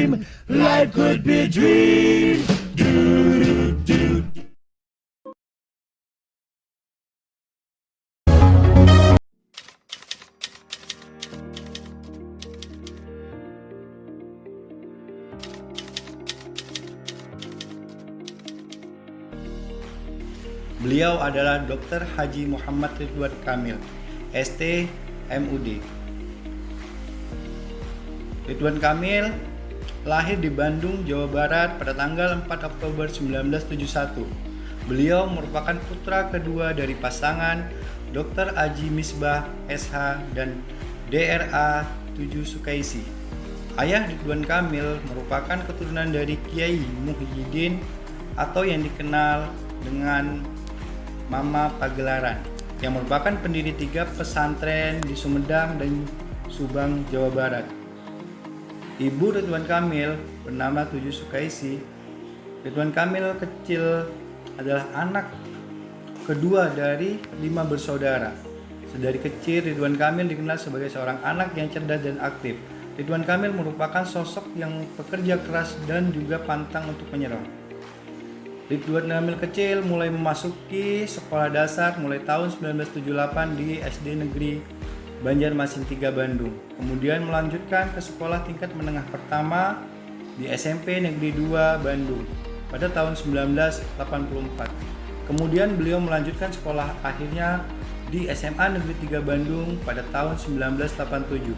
dream. Life could be a dream. Beliau adalah Dr. Haji Muhammad Ridwan Kamil, ST, MUD. Ridwan Kamil lahir di Bandung, Jawa Barat pada tanggal 4 Oktober 1971. Beliau merupakan putra kedua dari pasangan Dr. Aji Misbah, SH, dan DRA 7 Sukaisi. Ayah Ridwan Kamil merupakan keturunan dari Kiai Muhyiddin atau yang dikenal dengan Mama Pagelaran, yang merupakan pendiri 3 pesantren di Sumedang dan Subang, Jawa Barat. Ibu Ridwan Kamil bernama Tujuh Sukaisi. Ridwan Kamil kecil adalah anak kedua dari 5 bersaudara. Sedari kecil Ridwan Kamil dikenal sebagai seorang anak yang cerdas dan aktif. Ridwan Kamil merupakan sosok yang pekerja keras dan juga pantang untuk menyerah. Ridwan Kamil kecil mulai memasuki sekolah dasar mulai tahun 1978 di SD Negeri Banjarmasin 3 Bandung. Kemudian melanjutkan ke sekolah tingkat menengah pertama di SMP Negeri 2 Bandung pada tahun 1984. Kemudian beliau melanjutkan sekolah akhirnya di SMA Negeri 3 Bandung pada tahun 1987.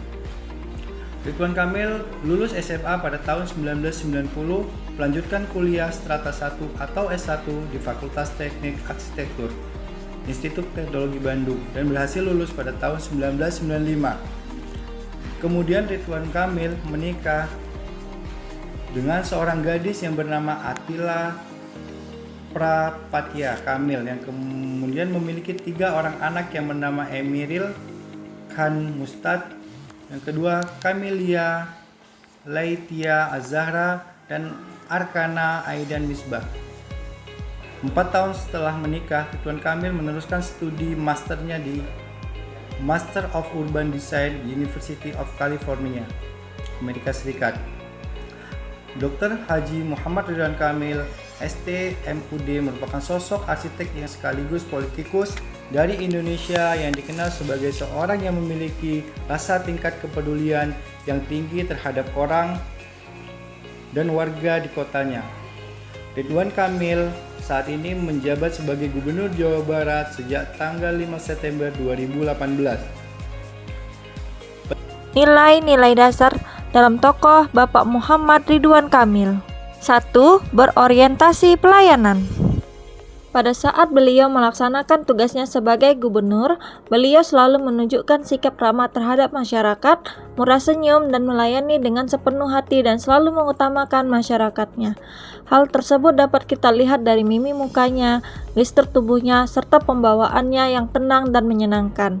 Ridwan Kamil lulus SMA pada tahun 1990, melanjutkan kuliah strata 1 atau S1 di Fakultas Teknik Arsitektur Institut Teknologi Bandung dan berhasil lulus pada tahun 1995. Kemudian Ridwan Kamil menikah dengan seorang gadis yang bernama Atila Prapatya Kamil yang kemudian memiliki 3 orang anak yang bernama Emiril Khan Mustad, yang kedua Kamilia Laitia Azahra, dan Arkana Aidan Misbah. 4 tahun setelah menikah, Ridwan Kamil meneruskan studi masternya di Master of Urban Design University of California, Amerika Serikat. Dr. Haji Muhammad Ridwan Kamil, ST, MUD merupakan sosok arsitek yang sekaligus politikus dari Indonesia yang dikenal sebagai seorang yang memiliki rasa tingkat kepedulian yang tinggi terhadap orang dan warga di kotanya. Ridwan Kamil saat ini menjabat sebagai Gubernur Jawa Barat sejak tanggal 5 September 2018. Nilai-nilai dasar dalam tokoh Bapak Muhammad Ridwan Kamil. 1. Berorientasi pelayanan. Pada saat beliau melaksanakan tugasnya sebagai gubernur, beliau selalu menunjukkan sikap ramah terhadap masyarakat, murah senyum, dan melayani dengan sepenuh hati dan selalu mengutamakan masyarakatnya. Hal tersebut dapat kita lihat dari mimi mukanya, gestur tubuhnya, serta pembawaannya yang tenang dan menyenangkan.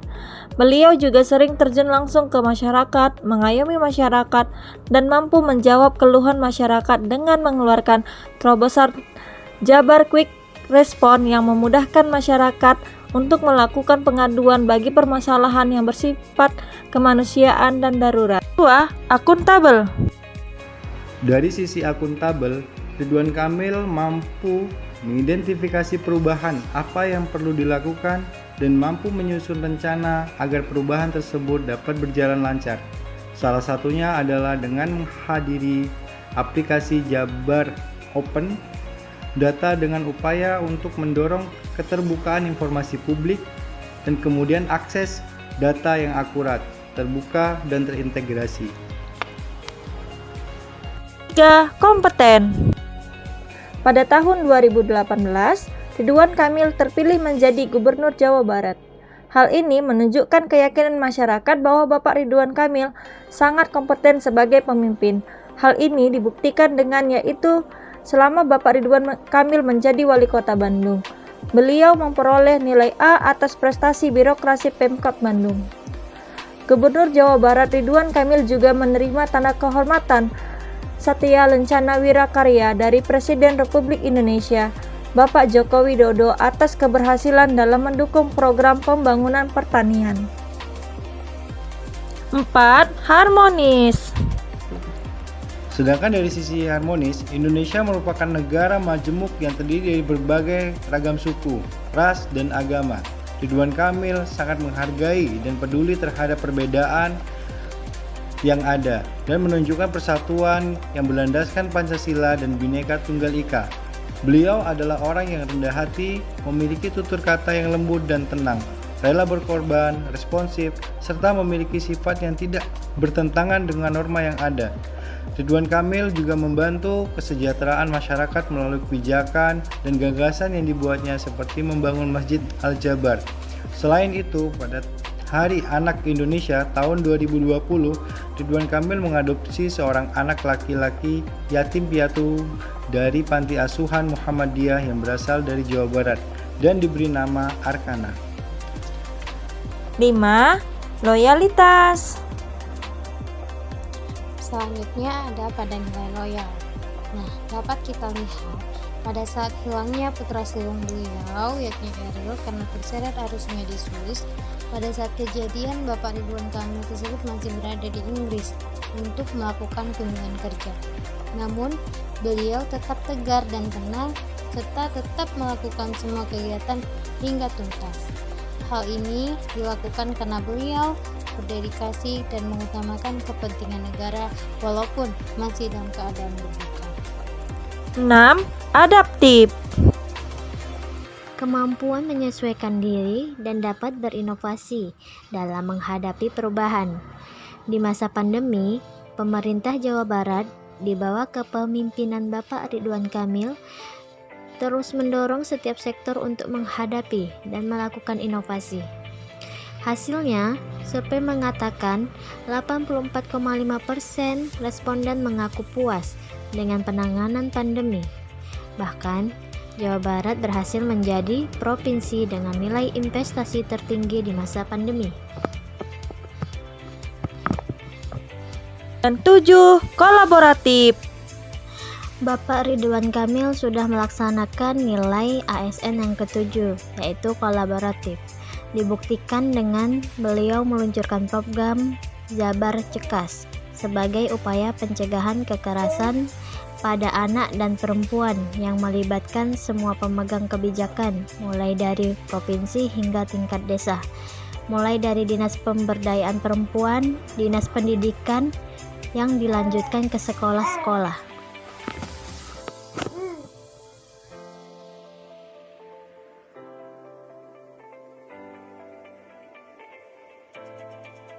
Beliau juga sering terjun langsung ke masyarakat, mengayomi masyarakat, dan mampu menjawab keluhan masyarakat dengan mengeluarkan terobosan Jabar Quick Respon yang memudahkan masyarakat untuk melakukan pengaduan bagi permasalahan yang bersifat kemanusiaan dan darurat. 2. Akuntabel. Dari sisi akuntabel, Ridwan Kamil mampu mengidentifikasi perubahan apa yang perlu dilakukan dan mampu menyusun rencana agar perubahan tersebut dapat berjalan lancar. Salah satunya adalah dengan menghadiri aplikasi Jabar Open Data dengan upaya untuk mendorong keterbukaan informasi publik dan kemudian akses data yang akurat, terbuka, dan terintegrasi. 3. Kompeten. Pada tahun 2018, Ridwan Kamil terpilih menjadi Gubernur Jawa Barat. Hal ini menunjukkan keyakinan masyarakat bahwa Bapak Ridwan Kamil sangat kompeten sebagai pemimpin. Hal ini dibuktikan dengan yaitu selama Bapak Ridwan Kamil menjadi Wali Kota Bandung, beliau memperoleh nilai A atas prestasi birokrasi Pemkab Bandung. Gubernur Jawa Barat Ridwan Kamil juga menerima tanda kehormatan Satya Lencana Wirakarya dari Presiden Republik Indonesia, Bapak Joko Widodo atas keberhasilan dalam mendukung program pembangunan pertanian. 4. Harmonis. Sedangkan dari sisi harmonis, Indonesia merupakan negara majemuk yang terdiri dari berbagai ragam suku, ras, dan agama. Ridwan Kamil sangat menghargai dan peduli terhadap perbedaan yang ada dan menunjukkan persatuan yang berlandaskan Pancasila dan Bhinneka Tunggal Ika. Beliau adalah orang yang rendah hati, memiliki tutur kata yang lembut dan tenang, rela berkorban, responsif, serta memiliki sifat yang tidak bertentangan dengan norma yang ada. Ridwan Kamil juga membantu kesejahteraan masyarakat melalui kebijakan dan gagasan yang dibuatnya seperti membangun Masjid Al-Jabar. Selain itu, pada Hari Anak Indonesia tahun 2020, Ridwan Kamil mengadopsi seorang anak laki-laki yatim piatu dari Panti Asuhan Muhammadiyah yang berasal dari Jawa Barat dan diberi nama Arkana. 5. Loyalitas. Selanjutnya ada pada nilai loyal. Nah, dapat kita lihat pada saat hilangnya putra sulung beliau, yakni Eril, karena terseret arus sungai di Swiss. Pada saat kejadian, Bapak Ridwan Kamil tersebut masih berada di Inggris untuk melakukan kunjungan kerja. Namun, beliau tetap tegar dan tenang, serta tetap melakukan semua kegiatan hingga tuntas. Hal ini dilakukan karena beliau berdedikasi dan mengutamakan kepentingan negara walaupun masih dalam keadaan berduka. 6. Adaptif. Kemampuan menyesuaikan diri dan dapat berinovasi dalam menghadapi perubahan. Di masa pandemi, pemerintah Jawa Barat di bawah kepemimpinan Bapak Ridwan Kamil terus mendorong setiap sektor untuk menghadapi dan melakukan inovasi. Hasilnya, survei mengatakan 84,5% responden mengaku puas dengan penanganan pandemi. Bahkan, Jawa Barat berhasil menjadi provinsi dengan nilai investasi tertinggi di masa pandemi. Dan 7. Kolaboratif. Bapak Ridwan Kamil sudah melaksanakan nilai ASN yang ke-7, yaitu kolaboratif. Dibuktikan dengan beliau meluncurkan program Jabar Cekas sebagai upaya pencegahan kekerasan pada anak dan perempuan yang melibatkan semua pemegang kebijakan, mulai dari provinsi hingga tingkat desa, mulai dari Dinas Pemberdayaan Perempuan, Dinas Pendidikan, yang dilanjutkan ke sekolah-sekolah.